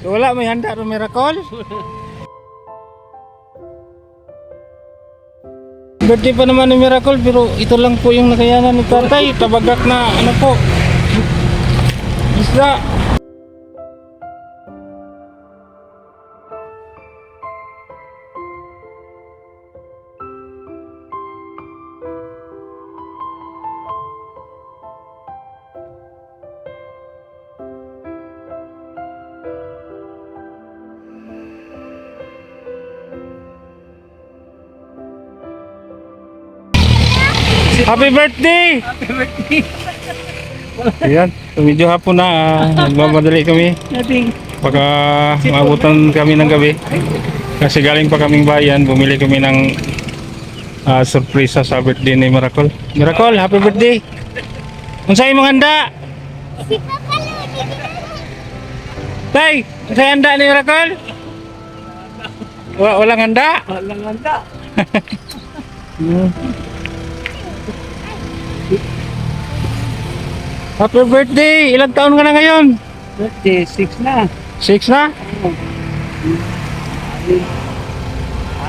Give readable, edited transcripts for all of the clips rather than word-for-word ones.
Wala may handa ro Miracle. Birthday pa naman ni Miracle pero ito lang po yung nakayanan ni tatay. Tabagak na ano po. Isda. Happy birthday! Happy birthday! Ayan, medyo hapon na, nagmamadali kami. Baka maabutan kami ng gabi. Kasi galing pa kaming bayan, bumili kami ng surpresa sa birthday ni Miracle. Miracle, happy birthday! Unsay imong handa? Tay, unsay handa ni Miracle? Walang handa? Walang handa. Happy birthday! Ilang taon ka na ngayon? Birthday, 6 na. 6 na?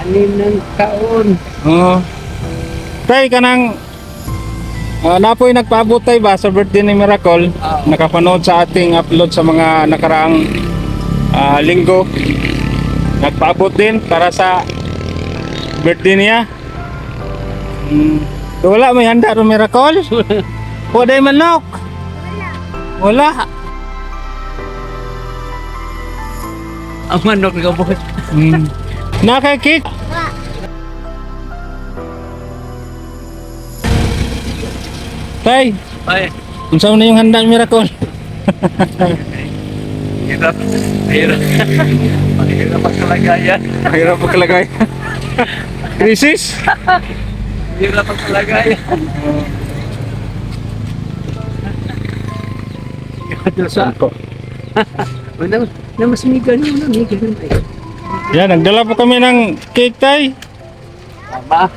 Anim ng taon. Oo. Tay, kanang napoy nagpaabot tay ba sa birthday ni Miracle? Nakapanood sa ating upload sa mga nakaraang linggo. Nagpaabot din para sa birthday niya. Wala may handa ro Miracle? Wala manok. Wala. Ang manok na kabot. Nakakik. Tay, Ay, unsa na yung handa ni Miracle? hirap. Hirap. Mahirap ang kalagayan. Mahirap ang kalagayan. Krisis? Hirap ang kalagayan. Saan po? Na mas may ganun na, may ganun tayo. Yan, nagdala po kami ng cake tay. Tama.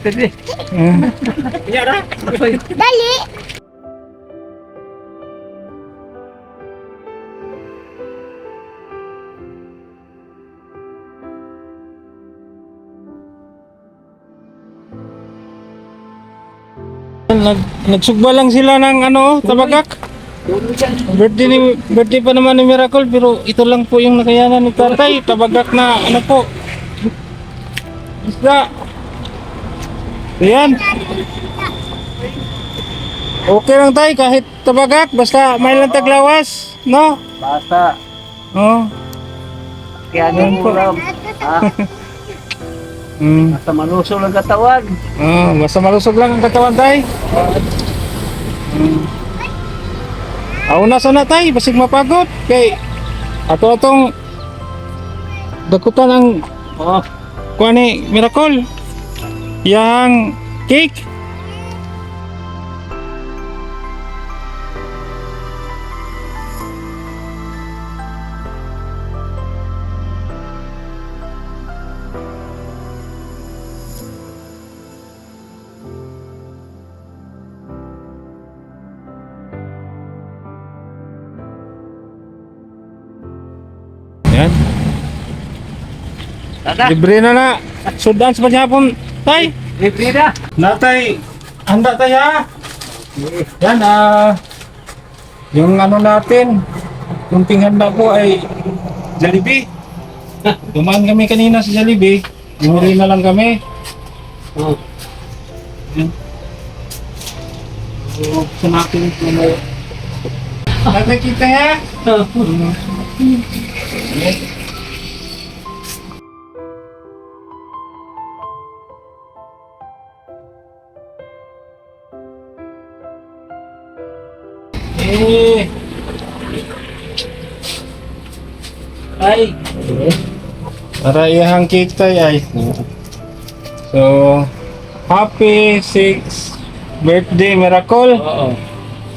Tadi. Yara. Dali! Nagsugba lang sila ng ano, tabagak. Birthday pa naman ni Miracle pero ito lang po yung nakayanan ni tatay. Tabagak na ano po. Isda. Ayan. Okay lang tayo kahit tabagak basta may lang taglawas, no? Basta. Oh. Kaya nang ulam. Basta malusog ang katawan. Basta malusog lang ang katawan tay. Aw na sana tay, basig mapagod kay atong dakutan ang Oh, kuha ni Miracle. Yang cake. Yan. tada. Libre na. Sudan sa hapon, tay. Libre na. Natay, handa tayo ha. Yan, yung ano natin, yung tinghanda po ay Jollibee. Dumaan kami kanina sa Jollibee, bumili na lang kami. Oh. Yan. So, sa natin ito na. Natay kita ha. Ay. Para iyahang cake tayo ay. So, happy 6th birthday Miracle. Oo.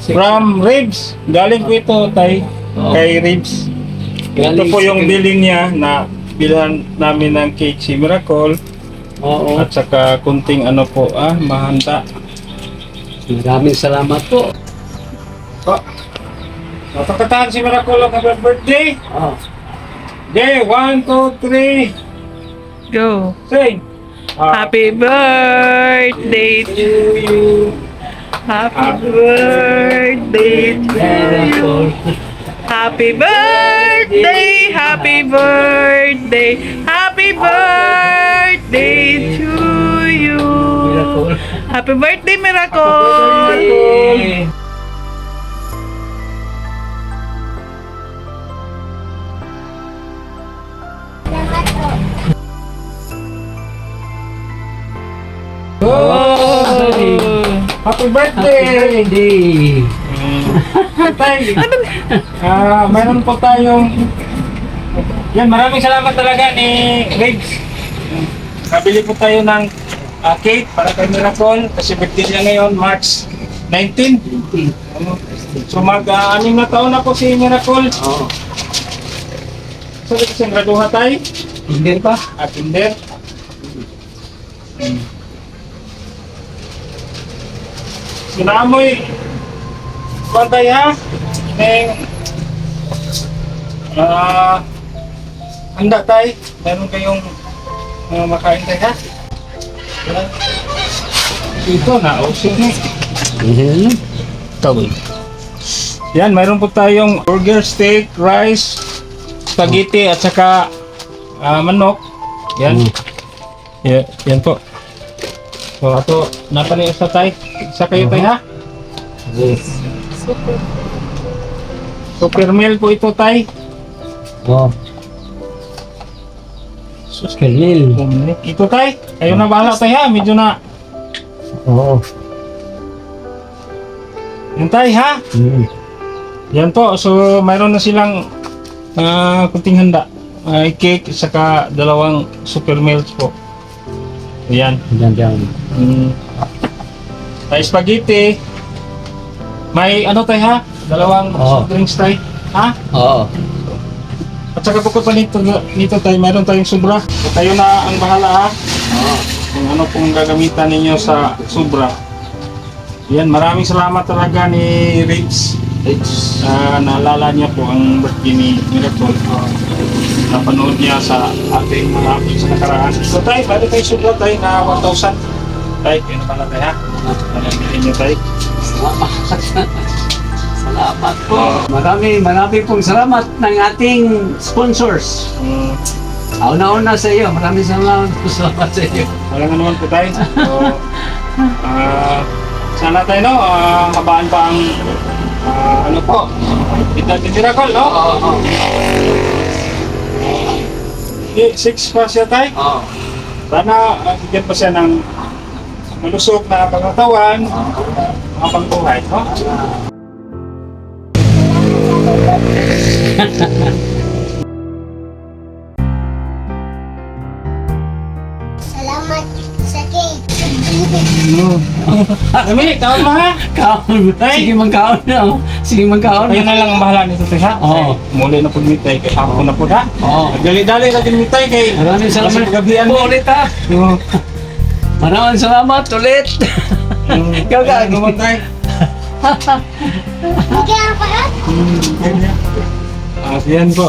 From Ribs. Galing ko ito tay. Kay Ribs. Ito po yung billing niya na bilhan namin ng cake si Miracle. Oo. At saka kunting ano po, mahanda. Maraming salamat po. Po. Napagkataan si Miracle ng happy birthday. Oh. Okay, 1, 2, 3, Go. sing. Happy birthday to you. Happy birthday to you. Happy birthday, happy birthday, happy birthday to you. Happy birthday, Miracle. Oh, happy birthday! Birthday. Tay, mayroon po tayong yan, maraming salamat talaga ni Riggs. Nabili po tayo ng cake para kay Miracle kasi birthday niya ngayon, March 19. So mag-6 na taon na po si Miracle. Oh. So ito siyang graduha tayo Hindi pa? at kinder. Sinamoy bantay ha neng handa tay, meron kayong makain tayo ha. Ito na usok ni. Ayan. Tawid. Yan, mayroon po tayong burger, steak, rice, spaghetti at saka manok. Yan. Yan po. So ato napanios na tay. Isa kayo tay ha. Yes. Super meal po ito tay. Oh. Sus, Kernil. ito tay. Kayo na bahala tay ha. Medyo na. Oo. Yan tay ha. Yan po. So mayroon na silang kunting handa. Cake saka 2 super meals po. Yan. Diyan. Tay spaghetti. May ano tay ha? 2 soft drinks tay. Ha? Oo. At saka bukod pa nito tay, mayroon tayong sobra. So, kayo na ang bahala ha. Oo. Kung ano pong gagamitan ninyo sa sobra. Yan, maraming salamat talaga ni Riggs. Naalala niya po ang birthday ni Miracle. Napanood niya sa ating marami sa nakaraan. So tay, bali tayo sobra tayo na 1,000. Tay, kayo na pala tayo ha. Nalagyan niyo tay. Salamat. Salamat po. Marami pong salamat ng ating sponsors. Una-una sa iyo. Maraming salamat sa iyo. Wala nga naman po tayo. So, sana tayo no, habaan pa ang ano po, edad ni Miracle no? Oo. 6 pa siya tayo. Oo. Sana bigyan pa siya ng malusog na pangatawan, mga pangbuhay, no? Salamat sa cake. Dami, tawag mo ha? Kaon. Tay. Sige magkaon na. Sige magkaon Kayo na lang ang bahala nito tayo ha? Oo. Muli na po mitay kay hapon na po ha? Oo. Dali-dali na din mitay kay Maraming salamat pagabihan po ulit ha. Maraming salamat ulit. Ikaw ka. Naman tayo. Bigyan pa ha? Yan po,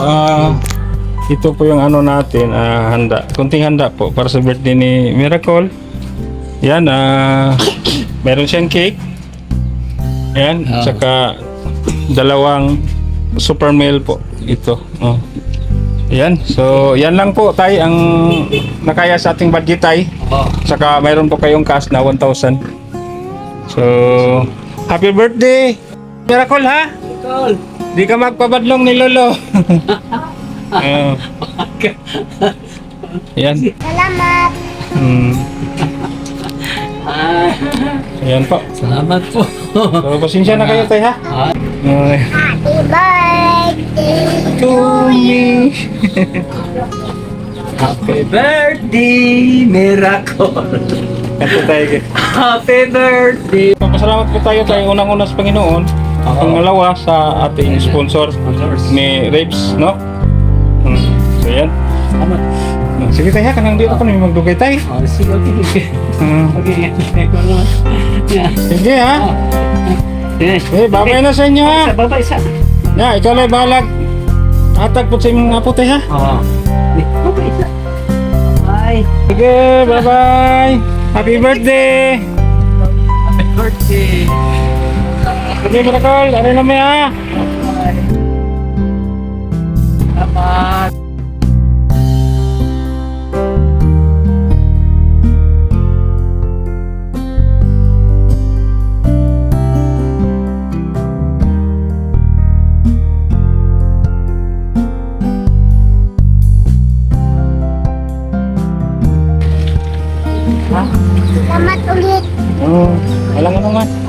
ito po yung ano natin, handa. Kunting handa po para sa birthday ni Miracle. Yan, meron siyang cake. Yan, saka 2 super meal po ito. Oh. Yan, so yan lang po tayo ang nakaya sa ating budget tayo. Oo. Saka mayroon po kayong cash na 1,000. So, happy birthday! Miracle ha? Ikaw. Di ka magpabadlong ni Lolo. Yan. Salamat. Ayan po. Salamat po. So, pasensya na kayo tayo ha. Happy birthday To me. Happy birthday, Miracle. Ito tayo. Happy birthday. Pasalamat po tayo unang-una sa Panginoon. Pangalawa sa ating sponsor ni Rapes, no? So yan. Salamat. Sige tayo, kanang dito ko na magdugay tayo. Oh, sige, okay. Okay, eko naman. Yeah. Sige ha. Eh, babay na sa inyo ha. Babay sa. Ya, ikaw lang balag. Atag po sa imong apo tayo ha. Oo. Babay sa. Bye. Sige, bye-bye. Happy birthday. Happy birthday. Sige, Barakol. Ano naman ha? Salamat. Salamat ulit. Oh, walang ano nga.